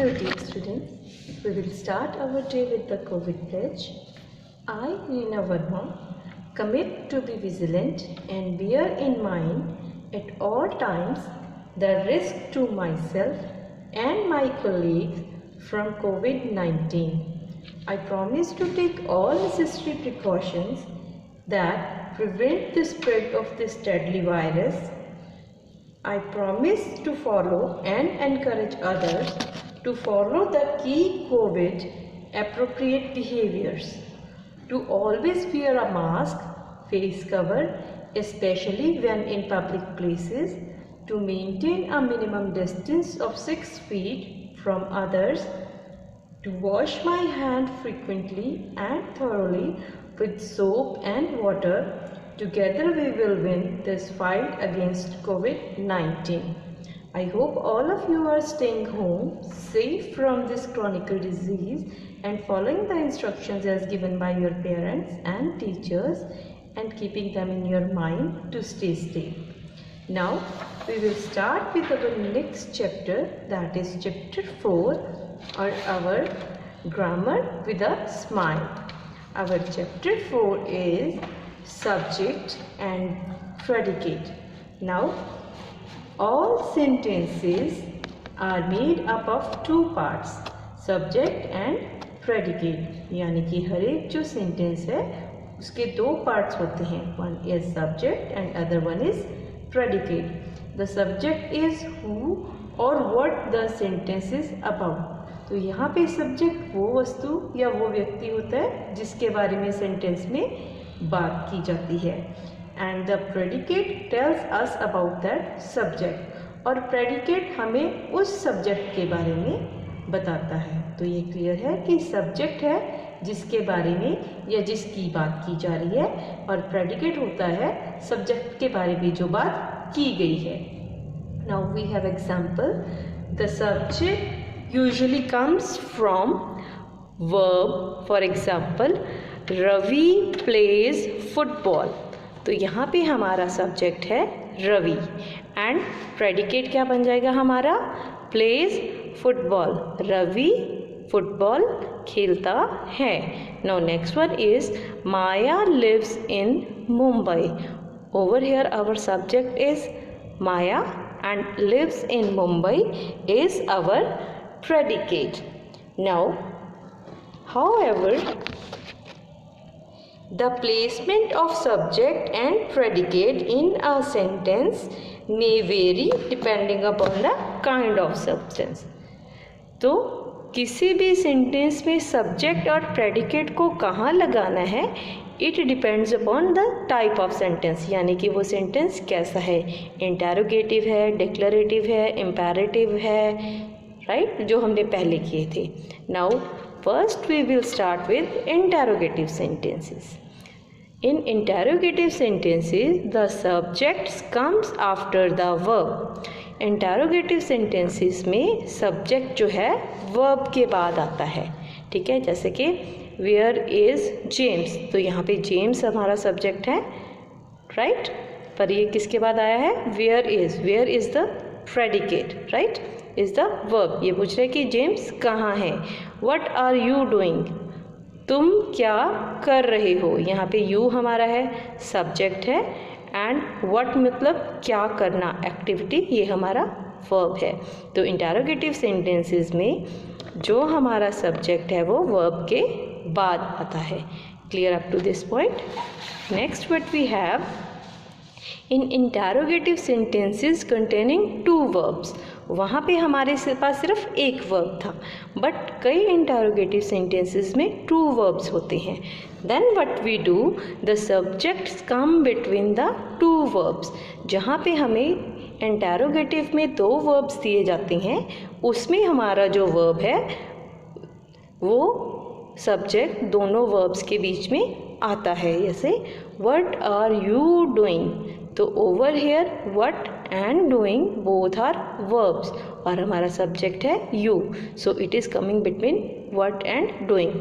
Hello dear students, we will start our day with the COVID pledge. I, Neena Verma, commit to be vigilant and bear in mind at all times the risk to myself and my colleagues from COVID-19. I promise to take all necessary precautions that prevent the spread of this deadly virus. I promise to follow and encourage others to follow the key COVID appropriate behaviors, to always wear a mask, face cover, especially when in public places, to maintain a minimum distance of 6 feet from others, to wash my hand frequently and thoroughly with soap and water. Together we will win this fight against COVID-19. I hope all of you are staying home, safe from this chronic disease and following the instructions as given by your parents and teachers and keeping them in your mind to stay safe. Now we will start with our next chapter, that is chapter 4, or our grammar with a smile. Our chapter 4 is subject and predicate. Now all sentences are made up of two parts, subject and predicate. यानी कि हर एक जो sentence है उसके दो parts होते हैं, one is subject and other one is predicate. The subject is who or what the sentence is about. तो यहाँ पे सब्जेक्ट वो वस्तु या वो व्यक्ति होता है जिसके बारे में सेंटेंस में बात की जाती है, and the predicate tells us about that subject, और प्रेडिकेट हमें उस सब्जेक्ट के बारे में बताता है. तो ये क्लियर है कि सब्जेक्ट है जिसके बारे में या जिसकी बात की जा रही है, और प्रेडिकेट होता है सब्जेक्ट के बारे में जो बात की गई है. Now we have example. The subject usually comes from verb. For example, Ravi plays football. तो यहाँ पे हमारा सब्जेक्ट है रवि एंड प्रेडिकेट क्या बन जाएगा हमारा, प्लेज फुटबॉल. रवि फुटबॉल खेलता है. Now next one is Maya lives in Mumbai. Over here our subject is Maya and lives in Mumbai is our predicate. Now, however, the placement of subject and predicate in a sentence may vary depending upon the kind of substance. तो किसी भी sentence में subject और predicate को कहाँ लगाना है, it depends upon the type of sentence. यानी कि वो सेंटेंस कैसा है, इंटेरोगेटिव है, डिक्लेरेटिव है, इम्पेरेटिव है, राइट, जो हमने पहले किए थे. Now first we will start with interrogative sentences. In interrogative sentences, the subject comes after the verb. Interrogative sentences में subject जो है verb के बाद आता है. ठीक है, जैसे कि where is James. तो यहाँ पे James हमारा subject है, right? पर ये किसके बाद आया है, where is. Where is the predicate, right? Is the verb. ये पूछ रहे कि James कहाँ है. What are you doing? तुम क्या कर रहे हो. यहाँ पे यू हमारा है, सब्जेक्ट है, एंड व्हाट मतलब क्या करना, एक्टिविटी, ये हमारा वर्ब है. तो इंटेरोगेटिव सेंटेंसेस में जो हमारा सब्जेक्ट है वो वर्ब के बाद आता है. Clear up to this point. Next what we have in interrogative sentences containing two verbs. वहाँ पे हमारे पास सिर्फ एक वर्ब था, बट कई इंटेरोगेटिव सेंटेंसेस में टू वर्ब्स होते हैं. Then what we do, the subjects come between the two verbs. जहाँ पे हमें इंटेरोगेटिव में दो वर्ब्स दिए जाते हैं, उसमें हमारा जो वर्ब है वो सब्जेक्ट दोनों वर्ब्स के बीच में आता है. जैसे व्हाट आर यू डूइंग. तो over here what and doing both are verbs, और हमारा सब्जेक्ट है you. So it is coming between what and doing.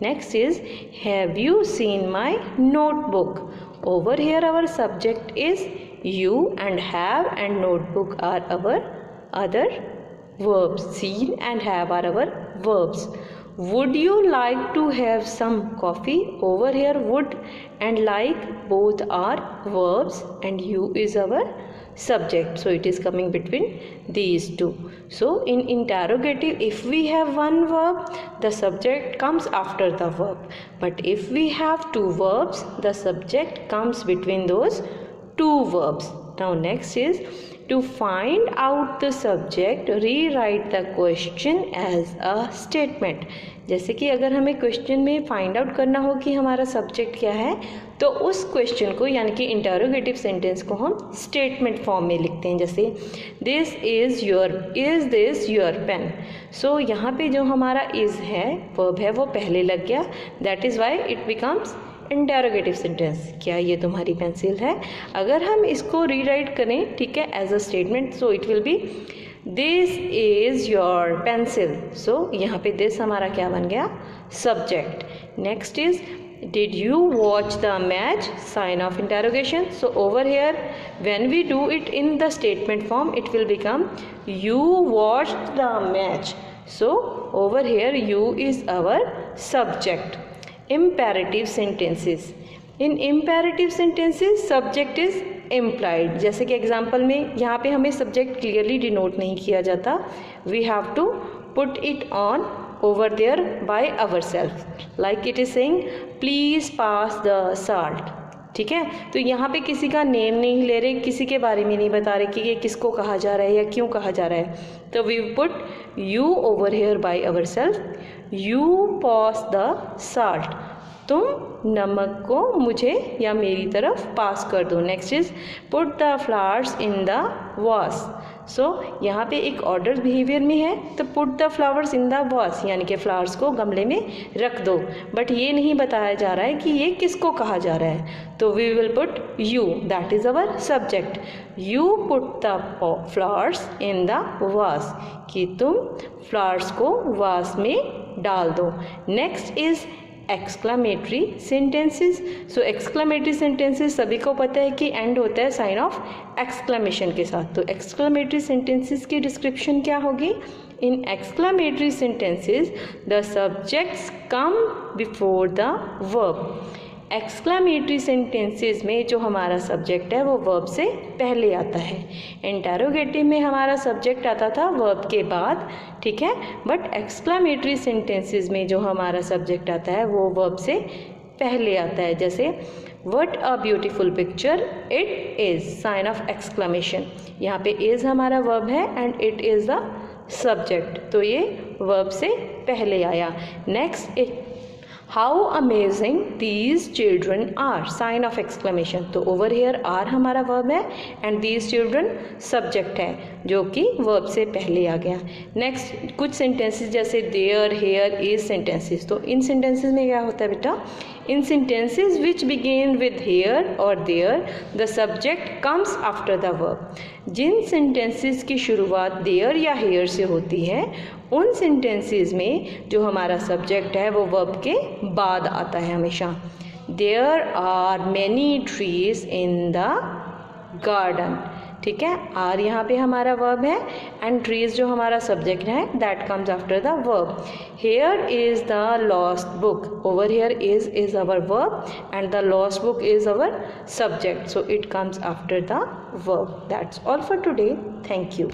Next is have you seen my notebook. Over here our subject is you and have and notebook are our other verbs. Seen and have are our verbs. Would you like to have some coffee? Over here would and like both are verbs and you is our subject, so it is coming between these two. So in interrogative, if we have one verb, the subject comes after the verb, but if we have two verbs, the subject comes between those two verbs. Now next is to find out the subject, rewrite the question as a statement. जैसे कि अगर हमें question में find out करना हो कि हमारा subject क्या है, तो उस क्वेश्चन को यानी कि इंटरोगेटिव सेंटेंस को हम स्टेटमेंट फॉर्म में लिखते हैं. जैसे this is this your pen. So यहाँ पे जो हमारा इज़ है वर्ब है वो पहले लग गया, that is why it becomes interrogative sentence. क्या ये तुम्हारी पेंसिल है? अगर हम इसको रीराइट करें, ठीक है, as a statement, so it will be this is your pencil. So यहाँ पे दिस हमारा क्या बन गया? Subject. Next is did you watch the match? Sign of interrogation. So over here when we do it in the statement form, it will become you watch the match. So over here you is our subject. Imperative sentences. In imperative sentences subject is implied. जैसे कि example में यहाँ पे हमें subject clearly denote नहीं किया जाता, we have to put it on over there by ourselves, like it is saying please pass the salt. ठीक है, तो यहाँ पे किसी का नेम नहीं ले रहे, किसी के बारे में नहीं बता रहे कि ये किसको कहा जा रहा है या क्यों कहा जा रहा है, तो we put you over here by ourself. You pass the salt. तुम नमक को मुझे या मेरी तरफ पास कर दो. Next is put the flowers in the वास. सो यहाँ पे एक ऑर्डर बिहेवियर में है, तो put the flowers in the वास यानी कि फ्लावर्स को गमले में रख दो, बट ये नहीं बताया जा रहा है कि ये किसको कहा जा रहा है, तो we will put you, that is our subject. You put the flowers in the vase, कि तुम फ्लावर्स को वास में डाल दो. Next is exclamatory sentences. So exclamatory sentences सभी को पता है कि एंड होता है साइन ऑफ एक्सक्लामेशन के साथ. तो एक्सक्लामेटरी सेंटेंसेस की डिस्क्रिप्शन क्या होगी? In exclamatory sentences the subjects come before the verb. Exclamatory sentences में जो हमारा सब्जेक्ट है वो वर्ब से पहले आता है. इंटरोगेटिव में हमारा सब्जेक्ट आता था वर्ब के बाद, ठीक है, बट एक्सक्लामेटरी सेंटेंसेस में जो हमारा सब्जेक्ट आता है वो वर्ब से पहले आता है. जैसे what a beautiful picture it is, sign of exclamation. यहाँ पे इज़ हमारा वर्ब है and it is the subject, तो ये वर्ब से पहले आया. Next how amazing these children are, sign of exclamation. तो ओवर हेयर आर हमारा वर्ब है एंड दीज चिल्ड्रन सब्जेक्ट है जो कि वर्ब से पहले आ गया. नेक्स्ट कुछ सेंटेंसेस जैसे देयर, हेयर, इज सेंटेंसेस. तो इन सेंटेंसेस में क्या होता है बेटा? In sentences which begin with here और there the subject comes after the verb. जिन सेंटेंसेस की शुरुआत देयर या हेयर से होती है उन सेंटेंसेस में जो हमारा सब्जेक्ट है वो वर्ब के बाद आता है हमेशा. There are many trees in the garden. ठीक है, आर यहाँ पे हमारा वर्ब है एंड ट्रीज जो हमारा सब्जेक्ट है that comes after the verb. Here is the lost book. Over here is our verb and the lost book is our subject, so it comes after the verb. That's all for today. Thank you.